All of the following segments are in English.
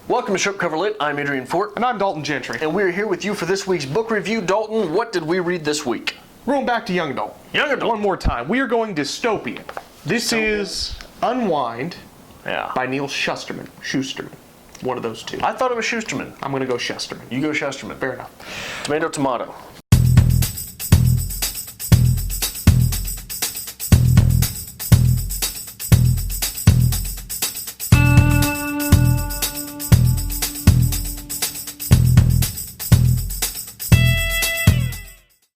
Welcome to Ship Cover Lit. I'm Adrian Fort. And I'm Dalton Gentry. And we're here with you for this week's book review. Dalton, what did we read this week? We're going back to Young Adult. Young Adult. One more time. We are going Dystopian. This is Unwind by Neal Shusterman. One of those two. I thought it was Shusterman. I'm going to go Shusterman. You go Shusterman. Fair enough. Tomato, tomato.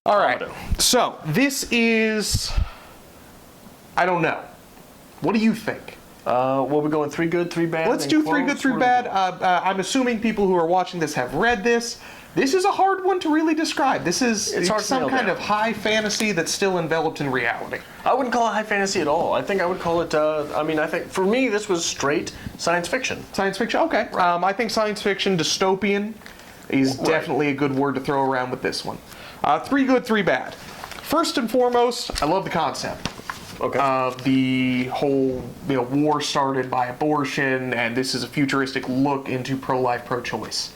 All right, so this is, I don't know. What do you think? We're going 3 good, 3 bad. Let's do 3 good, 3 bad. I'm assuming people who are watching this have read this. This is a hard one to really describe. This is some kind of high fantasy that's still enveloped in reality. I wouldn't call it high fantasy at all. I think I would call it, I think for me this was straight science fiction. Science fiction, okay. Right. I think science fiction, dystopian, is definitely a good word to throw around with this one. 3 good, 3 bad. First and foremost, I love the concept. Okay. The whole war started by abortion, and this is a futuristic look into pro-life, pro-choice.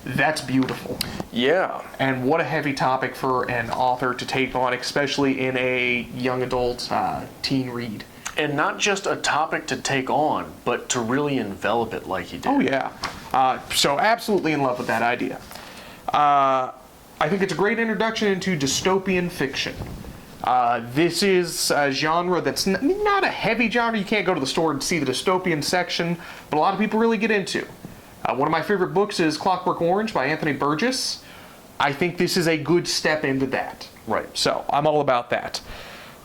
That's beautiful. Yeah. And what a heavy topic for an author to take on, especially in a young adult teen read. And not just a topic to take on, but to really envelop it like he did. Oh yeah. So absolutely in love with that idea. I think it's a great introduction into dystopian fiction. This is a genre that's not a heavy genre. You can't go to the store and see the dystopian section, but a lot of people really get into. One of my favorite books is Clockwork Orange by Anthony Burgess. I think this is a good step into that. Right. So I'm all about that.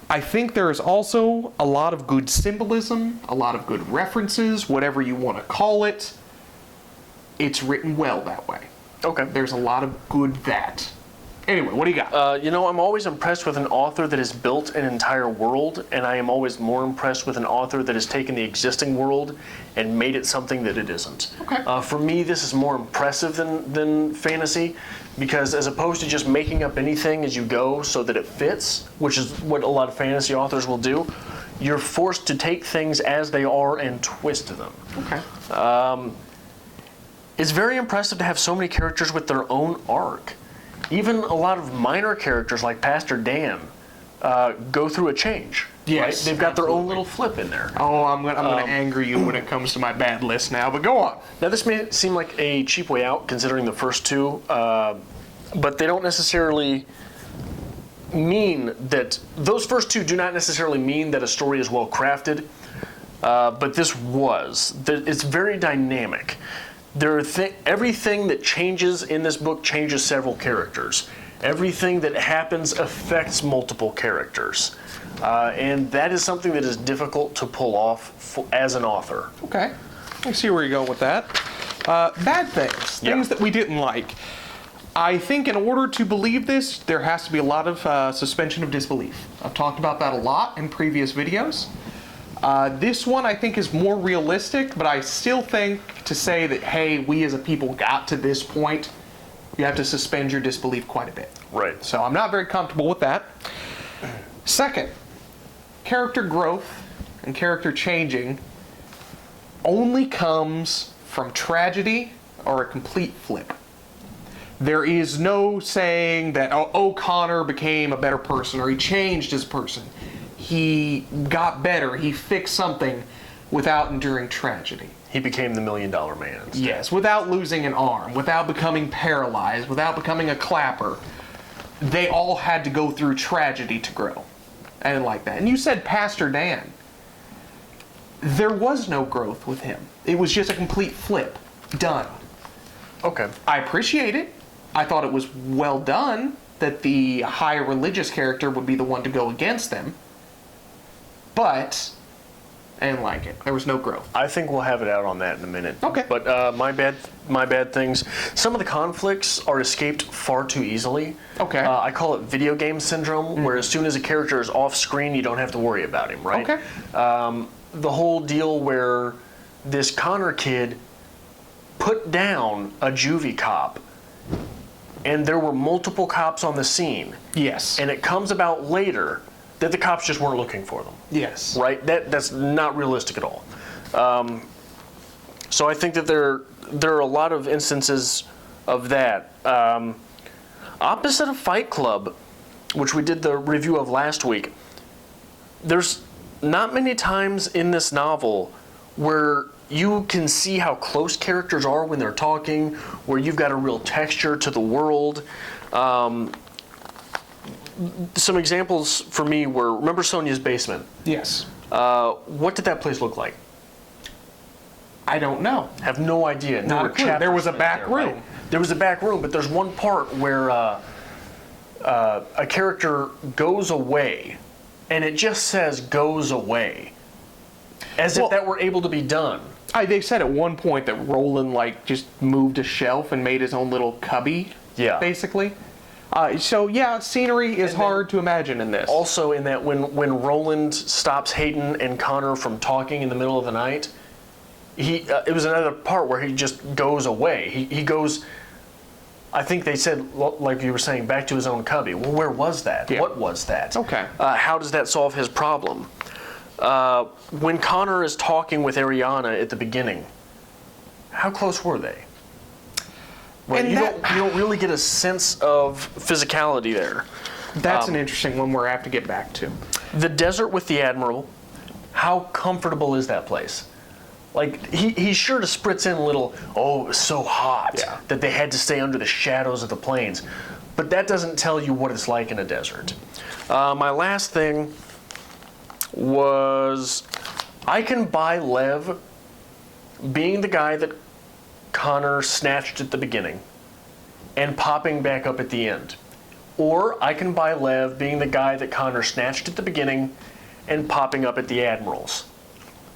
I think there is also a lot of good symbolism, a lot of good references, whatever you want to call it. It's written well that way. Okay. There's a lot of good that. Anyway, what do you got? I'm always impressed with an author that has built an entire world, and I am always more impressed with an author that has taken the existing world and made it something that it isn't. Okay. For me, this is more impressive than fantasy, because as opposed to just making up anything as you go so that it fits, which is what a lot of fantasy authors will do, you're forced to take things as they are and twist them. Okay. It's very impressive to have so many characters with their own arc. Even a lot of minor characters like Pastor Dan go through a change. Yes, right? They've got their own little flip in there. Oh, I'm gonna anger you when it comes to my bad list now, but go on. Now this may seem like a cheap way out considering the first two, but they don't necessarily mean that, those first two do not necessarily mean that a story is well crafted, but this was. It's very dynamic. Everything that changes in this book changes several characters. Everything that happens affects multiple characters. And that is something that is difficult to pull off as an author. Okay. I see where you go with that. Bad things. Things that we didn't like. I think in order to believe this, there has to be a lot of suspension of disbelief. I've talked about that a lot in previous videos. This one I think is more realistic, but I still think to say that, hey, we as a people got to this point, you have to suspend your disbelief quite a bit. Right. So I'm not very comfortable with that. Second, character growth and character changing only comes from tragedy or a complete flip. There is no saying that, oh, Connor became a better person or he changed as a person. He got better, he fixed something without enduring tragedy. He became the $1 Million Man. Yes, without losing an arm, without becoming paralyzed, without becoming a clapper. They all had to go through tragedy to grow. And like that. And you said Pastor Dan. There was no growth with him. It was just a complete flip. Done. Okay. I appreciate it. I thought it was well done that the higher religious character would be the one to go against them. But I didn't like it. There was no growth. I think we'll have it out on that in a minute. Okay. But my bad things. Some of the conflicts are escaped far too easily. Okay. I call it video game syndrome, where as soon as a character is off screen, you don't have to worry about him, right? Okay. The whole deal where this Connor kid put down a juvie cop, and there were multiple cops on the scene. Yes. And it comes about later that the cops just weren't looking for them. Yes. Right? That's not realistic at all. So I think that there are a lot of instances of that. Opposite of Fight Club, which we did the review of last week, there's not many times in this novel where you can see how close characters are when they're talking, where you've got a real texture to the world. Some examples for me were, remember Sonia's basement? Yes. What did that place look like? I don't know. Have no idea. Not a clue. There was a back room. Right? There was a back room, but there's one part where a character goes away, and it just says goes away, as if that were able to be done. They said at one point that Roland just moved a shelf and made his own little cubby. Yeah. Basically. Scenery is hard to imagine in this. Also, in that when Roland stops Hayden and Connor from talking in the middle of the night, it was another part where he just goes away. He goes. I think they said, like you were saying, back to his own cubby. Well, where was that? Yeah. What was that? Okay. How does that solve his problem? When Connor is talking with Ariana at the beginning, how close were they? Right, And you don't really get a sense of physicality there. That's an interesting one we're have to get back to. The desert with the Admiral, how comfortable is that place? Like, he's sure to spritz in a little, it was so hot that they had to stay under the shadows of the plains. But that doesn't tell you what it's like in a desert. My last thing was, I can buy Lev being the guy that Connor snatched at the beginning and popping back up at the end. Or I can buy Lev being the guy that Connor snatched at the beginning and popping up at the Admiral's.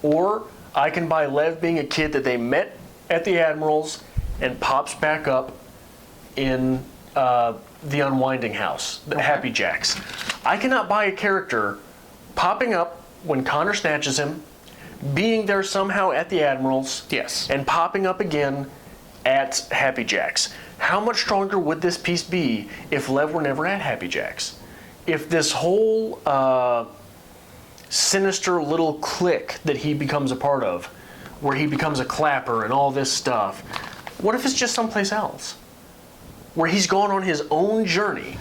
Or I can buy Lev being a kid that they met at the Admiral's and pops back up in the Unwinding house, the Happy Jacks. I cannot buy a character popping up when Connor snatches him, being there somehow at the Admiral's, and popping up again at Happy Jacks. How much stronger would this piece be if Lev were never at Happy Jacks? If this whole sinister little clique that he becomes a part of, where he becomes a clapper and all this stuff, what if it's just someplace else? Where he's gone on his own journey.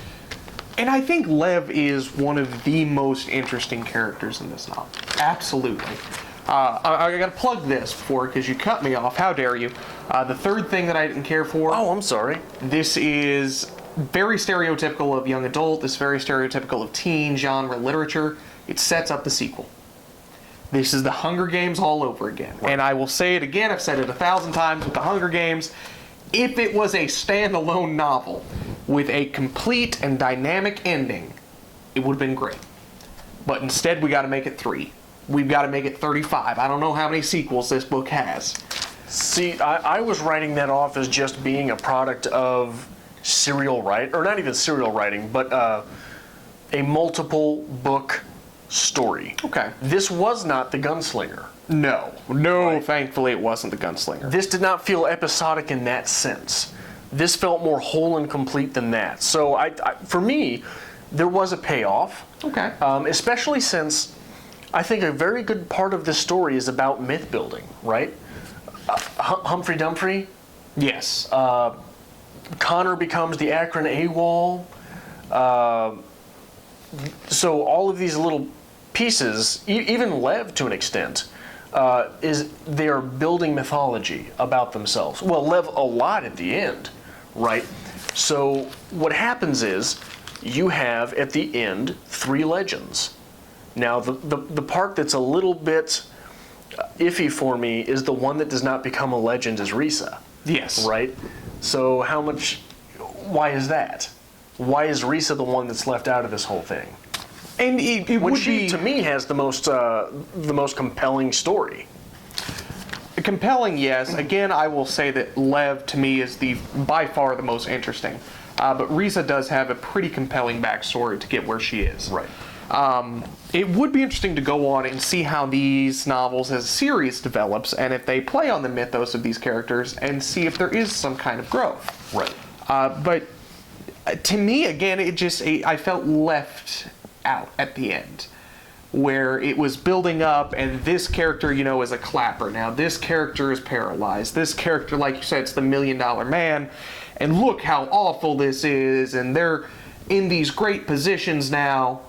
And I think Lev is one of the most interesting characters in this novel. Absolutely. I got to plug this because you cut me off. How dare you? The third thing that I didn't care for. Oh, I'm sorry. This is very stereotypical of young adult. It's very stereotypical of teen genre literature. It sets up the sequel. This is the Hunger Games all over again. Right. And I will say it again. I've said it 1,000 times with the Hunger Games. If it was a standalone novel with a complete and dynamic ending, it would have been great. But instead, we got to make it 3. We've got to make it 35. I don't know how many sequels this book has. See, I was writing that off as just being a product of serial writing, or not even serial writing, but a multiple book story. Okay. This was not The Gunslinger. No, right. Thankfully it wasn't The Gunslinger. This did not feel episodic in that sense. This felt more whole and complete than that. So for me, there was a payoff. Okay. Especially since I think a very good part of this story is about myth building, right? Humphrey Dumphrey. Yes. Connor becomes the Akron AWOL. So all of these little pieces, even Lev to an extent, they are building mythology about themselves. Well, Lev a lot at the end, right? So what happens is you have at the end 3 legends. Now the part that's a little bit iffy for me is the one that does not become a legend is Risa. Yes. Right? So why is that? Why is Risa the one that's left out of this whole thing? And it when would she, to me, has the most compelling story. Compelling, yes. Again, I will say that Lev, to me, is by far the most interesting. But Risa does have a pretty compelling backstory to get where she is. Right. It would be interesting to go on and see how these novels as a series develops, and if they play on the mythos of these characters, and see if there is some kind of growth. Right. But to me, again, I felt left out at the end. where it was building up, and this character, is a clapper. Now, this character is paralyzed. This character, like you said, it's the $1 Million Man, and look how awful this is, and they're in these great positions now.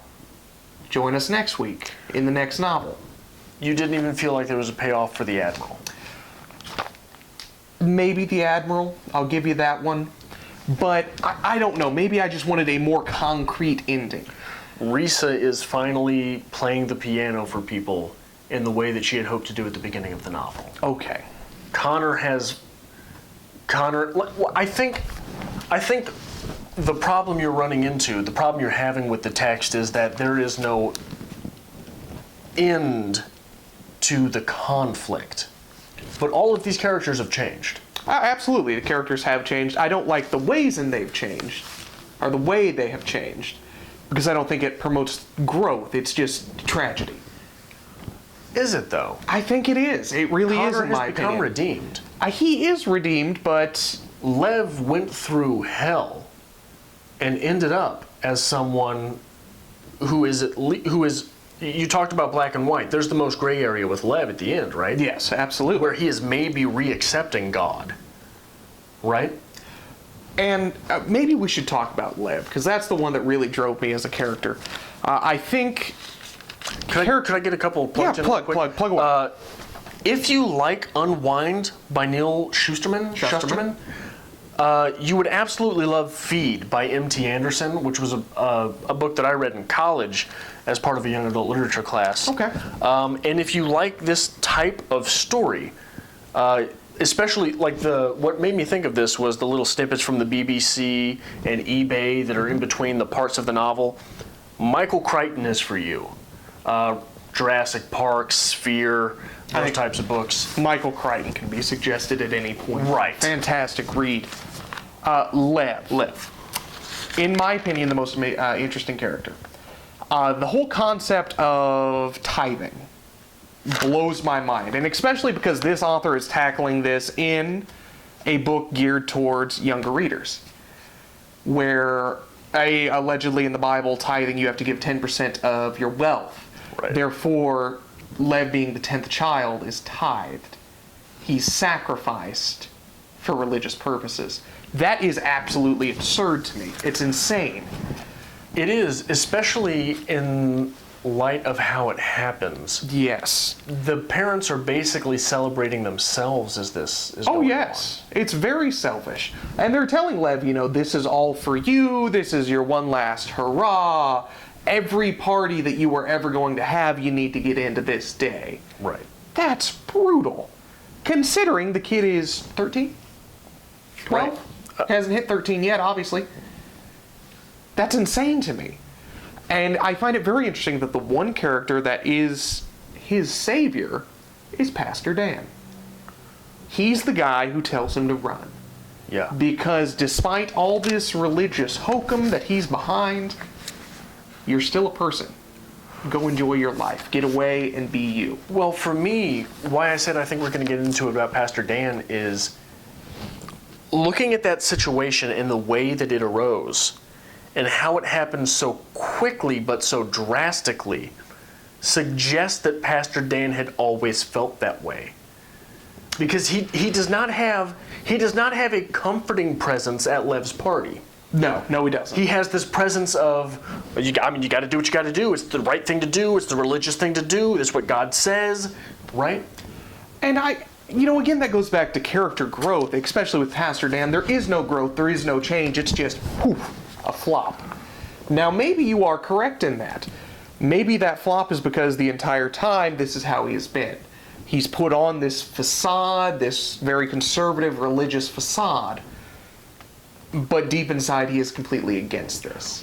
Join us next week in the next novel. You didn't even feel like there was a payoff for the Admiral. Maybe the Admiral, I'll give you that one. But I don't know, maybe I just wanted a more concrete ending. Risa is finally playing the piano for people in the way that she had hoped to do at the beginning of the novel. Okay. I think the problem you're running into, the problem you're having with the text is that there is no end to the conflict. But all of these characters have changed. Absolutely, the characters have changed. I don't like the ways in they've changed, or the way they have changed, because I don't think it promotes growth. It's just tragedy. Is it, though? I think it is. It really is, in my opinion. Connor has become redeemed. He is redeemed, but Lev went through hell and ended up as someone who is you talked about black and white. There's the most gray area with Lev at the end, right? yes, absolutely. Where he is maybe re-accepting God, right? And maybe we should talk about Lev, because that's the one that really drove me as a character. I think... Could I get a couple plugs in? Plug away. If you like Unwind by Neal Shusterman, you would absolutely love Feed by M.T. Anderson, which was a book that I read in college as part of a young adult literature class. Okay. And if you like this type of story, especially like what made me think of this was the little snippets from the BBC and eBay that are in between the parts of the novel. Michael Crichton is for you. Jurassic Park, Sphere, those types of books. Michael Crichton can be suggested at any point. Right. Fantastic read. Lev. In my opinion, the most interesting character. The whole concept of tithing blows my mind, and especially because this author is tackling this in a book geared towards younger readers, where allegedly in the Bible, tithing, you have to give 10% of your wealth. Right. Therefore, Lev, being the 10th child, is tithed. He's sacrificed for religious purposes. That is absolutely absurd to me. It's insane. It is, especially in light of how it happens. Yes. The parents are basically celebrating themselves as this is going Oh, yes. It's very selfish. And they're telling Lev, this is all for you. This is your one last hurrah. Every party that you were ever going to have, you need to get into this day. Right. That's brutal. Considering the kid is 13? 12? Right. Hasn't hit 13 yet, obviously. That's insane to me. And I find it very interesting that the one character that is his savior is Pastor Dan. He's the guy who tells him to run. Yeah. Because despite all this religious hokum that he's behind, you're still a person. Go enjoy your life. Get away and be you. Well, for me, why I said I think we're going to get into it about Pastor Dan is looking at that situation and the way that it arose and how it happened so quickly but so drastically suggests that Pastor Dan had always felt that way. Because he does not have a comforting presence at Lev's party. No, he doesn't. He has this presence of, you got to do what you got to do. It's the right thing to do. It's the religious thing to do. It's what God says, right? And again, that goes back to character growth, especially with Pastor Dan. There is no growth. There is no change. It's just, a flop. Now, maybe you are correct in that. Maybe that flop is because the entire time this is how he has been. He's put on this facade, this very conservative religious facade, but deep inside he is completely against this.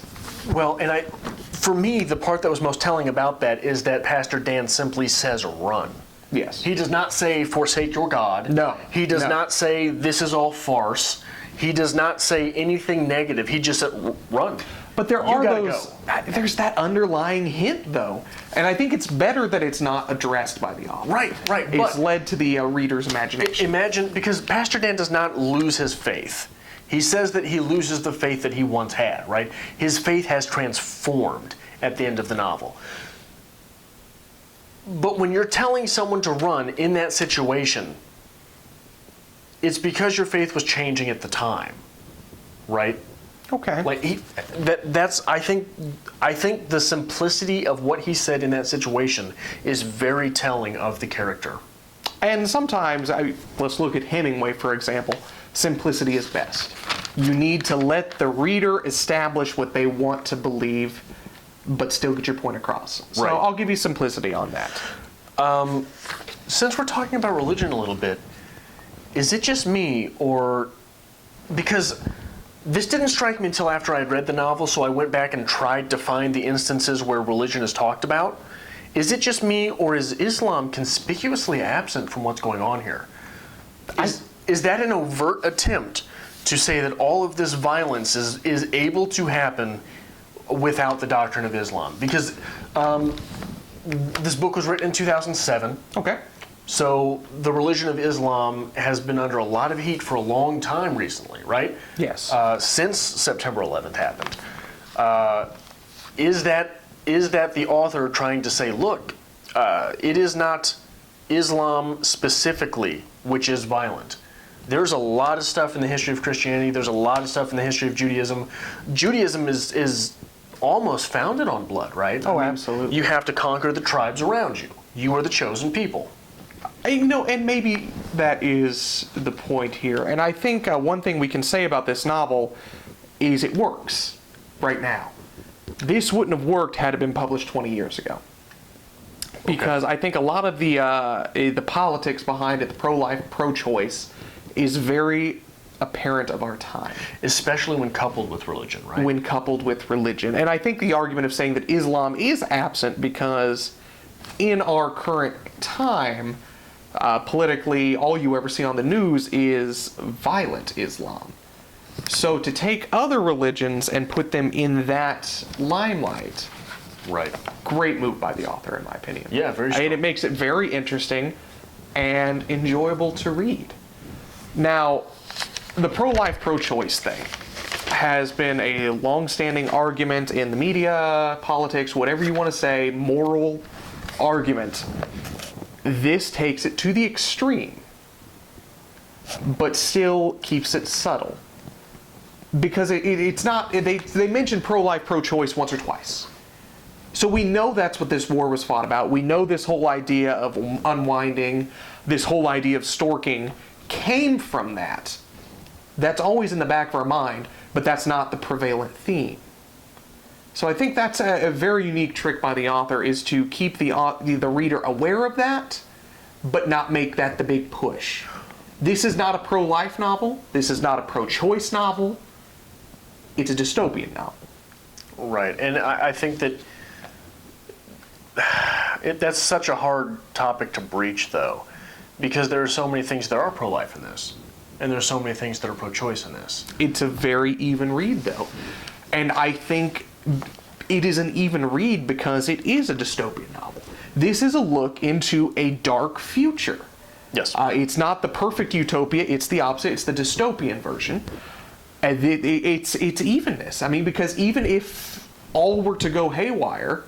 Well, and for me, the part that was most telling about that is that Pastor Dan simply says run. Yes. He does not say forsake your God. No. He does not say this is all farce. He does not say anything negative. He just said run. But there's that underlying hint, though. And I think it's better that it's not addressed by the author. Right. It's led to the reader's imagination. Imagine, because Pastor Dan does not lose his faith. He says that he loses the faith that he once had, right? His faith has transformed at the end of the novel. But when you're telling someone to run in that situation, it's because your faith was changing at the time, right? Okay. Like I think the simplicity of what he said in that situation is very telling of the character. And sometimes, let's look at Hemingway, for example. Simplicity is best. You need to let the reader establish what they want to believe, but still get your point across. So Right. I'll give you simplicity on that. Since we're talking about religion a little bit, is it just me, or because this didn't strike me until after I had read the novel, so I went back and tried to find the instances where religion is talked about. Is it just me, or is Islam conspicuously absent from what's going on here? Is that an overt attempt to say that all of this violence is able to happen without the doctrine of Islam? Because this book was written in 2007. Okay. So the religion of Islam has been under a lot of heat for a long time recently, right? Yes. Since September 11th happened. Is that the author trying to say, look, it is not Islam specifically which is violent. There's a lot of stuff in the history of Christianity. There's a lot of stuff in the history of Judaism. Judaism is almost founded on blood, right? Oh, absolutely. You have to conquer the tribes around you. You are the chosen people. And maybe that is the point here. And I think one thing we can say about this novel is it works right now. This wouldn't have worked had it been published 20 years ago. Because I think a lot of the politics behind it, the pro-life, pro-choice, is very apparent of our time. Especially when coupled with religion, right? When coupled with religion. And I think the argument of saying that Islam is absent because in our current time, politically, all you ever see on the news is violent Islam. So to take other religions and put them in that limelight, Right. great move by the author, in my opinion. Yeah, very strong. And it makes it very interesting and enjoyable to read. Now, the pro-life, pro-choice thing has been a long-standing argument in the media, politics, whatever you want to say, moral argument. This takes it to the extreme, but still keeps it subtle. Because it's not, they mention pro-life, pro-choice once or twice. So we know that's what this war was fought about. We know this whole idea of unwinding, this whole idea of storking came from that. That's always in the back of our mind, but that's not the prevalent theme. So I think that's a very unique trick by the author, is to keep the reader aware of that, but not make that the big push. This is not a pro-life novel. This is not a pro-choice novel. It's a dystopian novel. Right. And I think that that's such a hard topic to breach, though, because there are so many things that are pro-life in this, and there's so many things that are pro-choice in this. It's a very even read, though. And I think it is an even read because it is a dystopian novel. This is a look into a dark future. Yes. It's not the perfect utopia, it's the opposite, it's the dystopian version. And it's evenness. I mean, because even if all were to go haywire,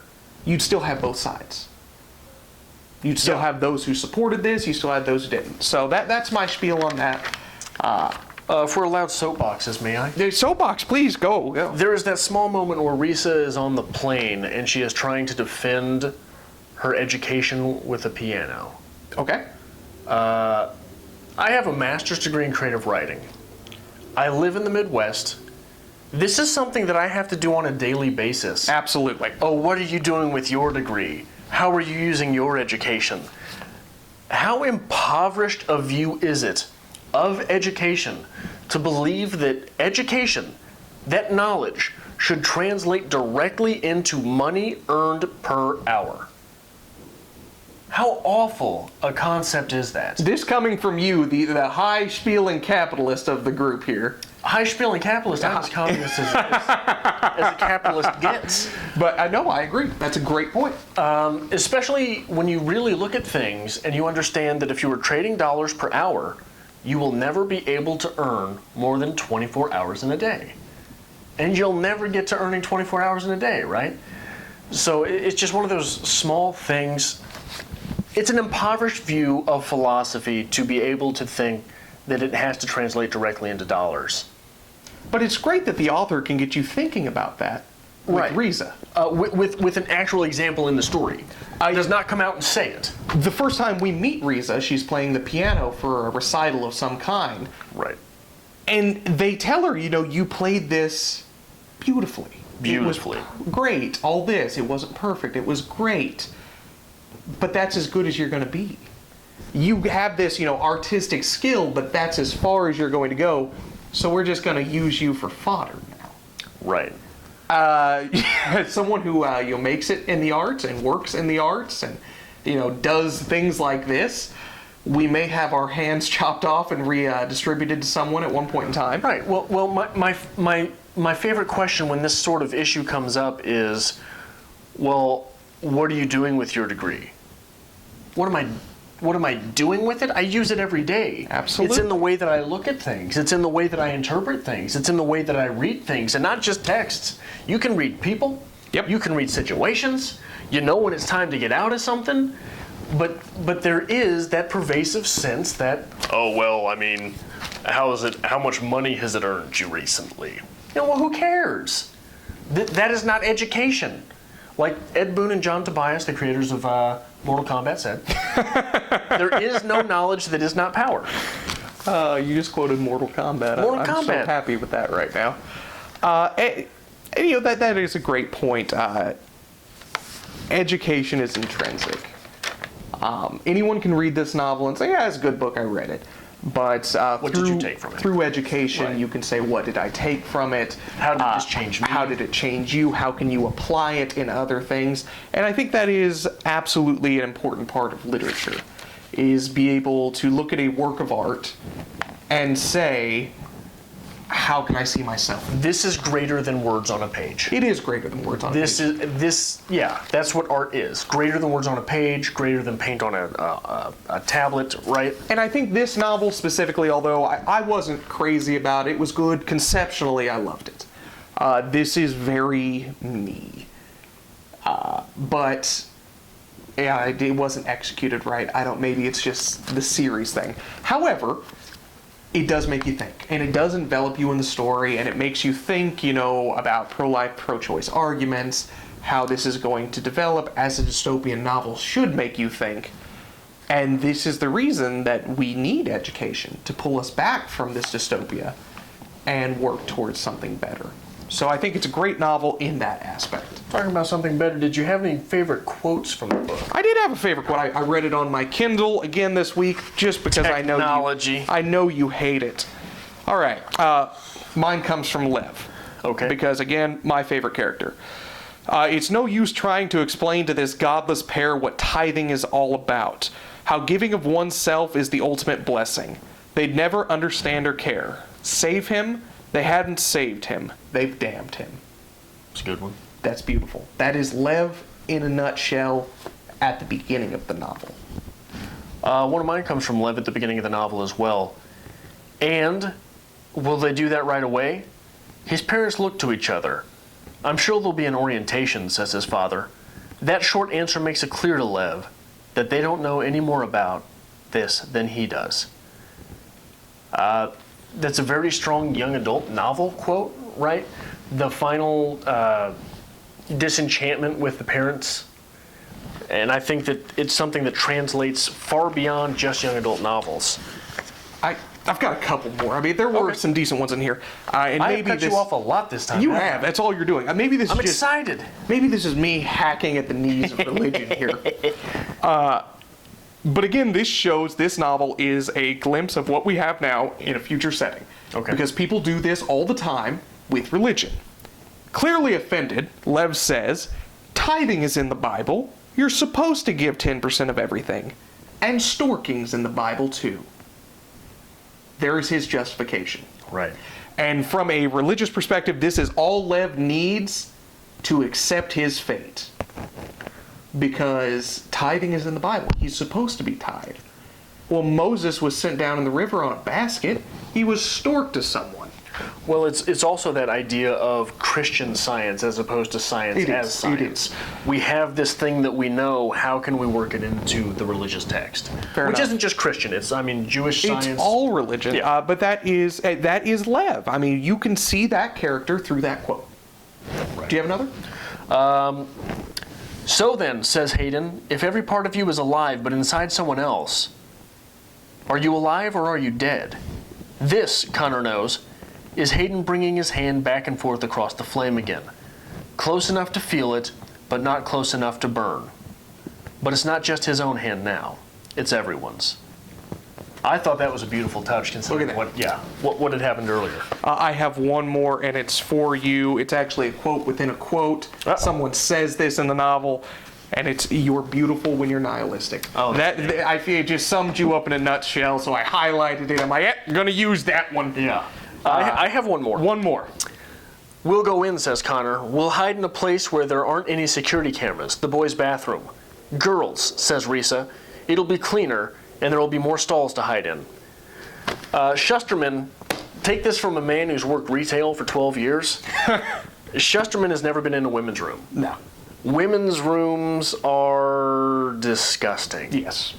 you'd still have both sides. You'd still have those who supported this, you still had those who didn't. So that's my spiel on that. If we're allowed soapboxes, may I? Soapbox, please, go. There is that small moment where Risa is on the plane and she is trying to defend her education with a piano. Okay. I have a master's degree in creative writing. I live in the Midwest. This is something that I have to do on a daily basis. Absolutely. Oh, what are you doing with your degree? How are you using your education? How impoverished a view is it of education to believe that education, that knowledge, should translate directly into money earned per hour? How awful a concept is that? This coming from you, the high-spieling capitalist of the group here. High-spieling capitalist, I'm as communist as a capitalist gets. But I know, I agree. That's a great point. Especially when you really look at things and you understand that if you were trading dollars per hour, you will never be able to earn more than 24 hours in a day. And you'll never get to earning 24 hours in a day, right? So it's just one of those small things it's an impoverished view of philosophy to be able to think that it has to translate directly into dollars. But it's great that the author can get you thinking about that with Right. Riza. With an actual example in the story. Does not come out and say it. The first time we meet Riza, she's playing the piano for a recital of some kind. Right. And they tell her, you played this beautifully. Beautifully. It was great. All this. It wasn't perfect. It was great. But that's as good as you're going to be. You have this, artistic skill, but that's as far as you're going to go. So we're just going to use you for fodder now. Right. Someone who makes it in the arts and works in the arts and does things like this, we may have our hands chopped off and redistributed to someone at one point in time. Right. Well, my favorite question when this sort of issue comes up is, well, what are you doing with your degree? What am I doing with it? I use it every day. Absolutely. It's in the way that I look at things. It's in the way that I interpret things. It's in the way that I read things, and not just texts. You can read people. Yep. You can read situations. You know when it's time to get out of something. But there is that pervasive sense that, oh, well, I mean, how much money has it earned you recently? Well, who cares? That is not education. Like Ed Boon and John Tobias, the creators of Mortal Kombat, said, there is no knowledge that is not power. You just quoted Mortal Kombat. I'm so happy with that right now. That is a great point. Education is intrinsic. Anyone can read this novel and say, yeah, it's a good book, I read it. But what did you take from it? Through education, Right. You can say, what did I take from it? How did this change me? How did it change you? How can you apply it in other things? And I think that is absolutely an important part of literature, is be able to look at a work of art and say, how can I see myself? This is greater than words on a page. It is greater than words on a page. That's what art is. Greater than words on a page, greater than paint on a tablet, right? And I think this novel specifically, although I wasn't crazy about it, was good conceptually, I loved it. This is very me. But yeah, it wasn't executed right. Maybe it's just the series thing. However, it does make you think, and it does envelop you in the story, and it makes you think, about pro-life, pro-choice arguments, how this is going to develop, as a dystopian novel should make you think. And this is the reason that we need education, to pull us back from this dystopia and work towards something better. So I think it's a great novel in that aspect. Talking about something better, did you have any favorite quotes from the book? I did have a favorite quote. I read it on my Kindle again this week, just because Technology. I know you hate it. All right. Mine comes from Lev. Okay. Because, again, my favorite character. It's no use trying to explain to this godless pair what tithing is all about. How giving of oneself is the ultimate blessing. They'd never understand or care. Save him? They hadn't saved him. They've damned him. It's a good one. That's beautiful. That is Lev in a nutshell at the beginning of the novel. One of mine comes from Lev at the beginning of the novel as well. And will they do that right away? His parents look to each other. I'm sure there'll be an orientation, says his father. That short answer makes it clear to Lev that they don't know any more about this than he does. That's a very strong young adult novel quote, right? The final disenchantment with the parents. And I think that it's something that translates far beyond just young adult novels. I've got a couple more. I mean, there were some decent ones in here. And I maybe have cut you off a lot this time. You have. That's all you're doing. Maybe this I'm is just, excited. Maybe this is me hacking at the knees of religion here. But again, this novel is a glimpse of what we have now in a future setting. Okay. Because people do this all the time with religion. Clearly offended, Lev says, tithing is in the Bible. You're supposed to give 10% of everything. And storking's in the Bible too. There is his justification. Right. And from a religious perspective, this is all Lev needs to accept his fate. Because tithing is in the Bible. He's supposed to be tithed. Well, Moses was sent down in the river on a basket. He was storked to someone. Well, it's also that idea of Christian Science as opposed to science It as is, science. it is. We have this thing that we know. How can we work it into the religious text? Fair Which enough. isn't just Christian. It's Jewish science. It's all religion, Yeah. but that is Lev. I mean, you can see that character through that quote. Right. Do you have another? So then, says Hayden, if every part of you is alive but inside someone else, are you alive or are you dead? This, Connor knows, is Hayden bringing his hand back and forth across the flame again. Close enough to feel it, but not close enough to burn. But it's not just his own hand now. It's everyone's. I thought that was a beautiful touch considering Look at that. what had happened earlier. I have one more, and it's for you. It's actually a quote within a quote. Uh-oh. Someone says this in the novel, and it's, "You're beautiful when you're nihilistic." Oh, I feel it just summed you up in a nutshell, so I highlighted it. I'm like, I'm going to use that one. Yeah. I have one more. One more. We'll go in, says Connor. We'll hide in a place where there aren't any security cameras, the boys' bathroom. Girls, says Risa. It'll be cleaner, and there will be more stalls to hide in. Shusterman, take this from a man who's worked retail for 12 years. Shusterman has never been in a women's room. No. Women's rooms are disgusting. Yes.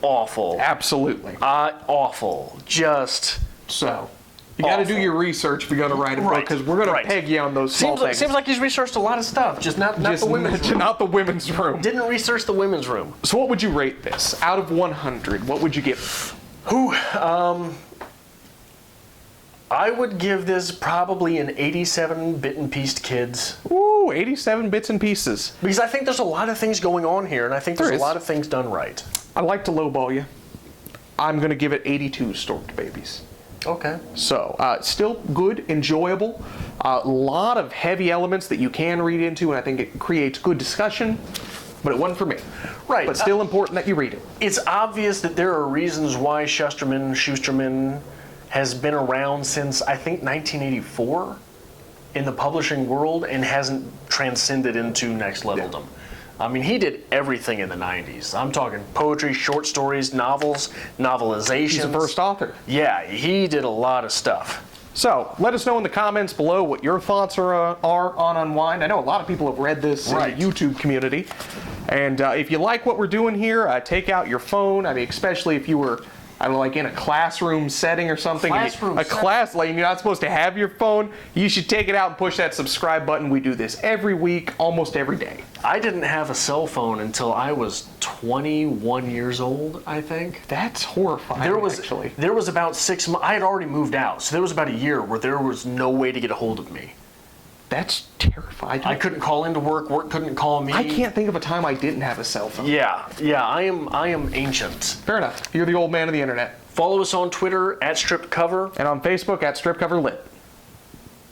Awful. Absolutely. Awful. Just... So, you got to do your research if you're going to write a book, Right, because we're going right. to peg you on those small things. Seems like he's researched a lot of stuff, just not the women's room. Not the women's room. Didn't research the women's room. So what would you rate this? Out of 100, what would you give? I would give this probably an 87 bit and pieced kids. Ooh, 87 bits and pieces. Because I think there's a lot of things going on here, and I think there's There a is. lot of things done right. I like to lowball you. I'm going to give it 82 storked babies. Okay. So, still good, enjoyable. A lot of heavy elements that you can read into, and I think it creates good discussion, but it wasn't for me. Right. But still important that you read it. It's obvious that there are reasons why Shusterman has been around since, I think, 1984 in the publishing world and hasn't transcended into next leveldom. I mean, he did everything in the 90s. I'm talking poetry, short stories, novels, novelizations. He's the first author. Yeah, he did a lot of stuff. So, let us know in the comments below what your thoughts are on Unwind. I know a lot of people have read this Right. in the YouTube community. And if you like what we're doing here, take out your phone. I mean, especially if you were, I don't know, like in a classroom setting or something. Class, like you're not supposed to have your phone. You should take it out and push that subscribe button. We do this every week, almost every day. I didn't have a cell phone until I was 21 years old, I think. That's horrifying, actually. There was about 6 months. I had already moved out, so there was about a year where there was no way to get a hold of me. That's terrifying. I couldn't call into work. Work couldn't call me. I can't think of a time I didn't have a cell phone. Yeah. I am ancient. Fair enough. You're the old man of the internet. Follow us on Twitter @StripCover. And on Facebook @StripCoverLit.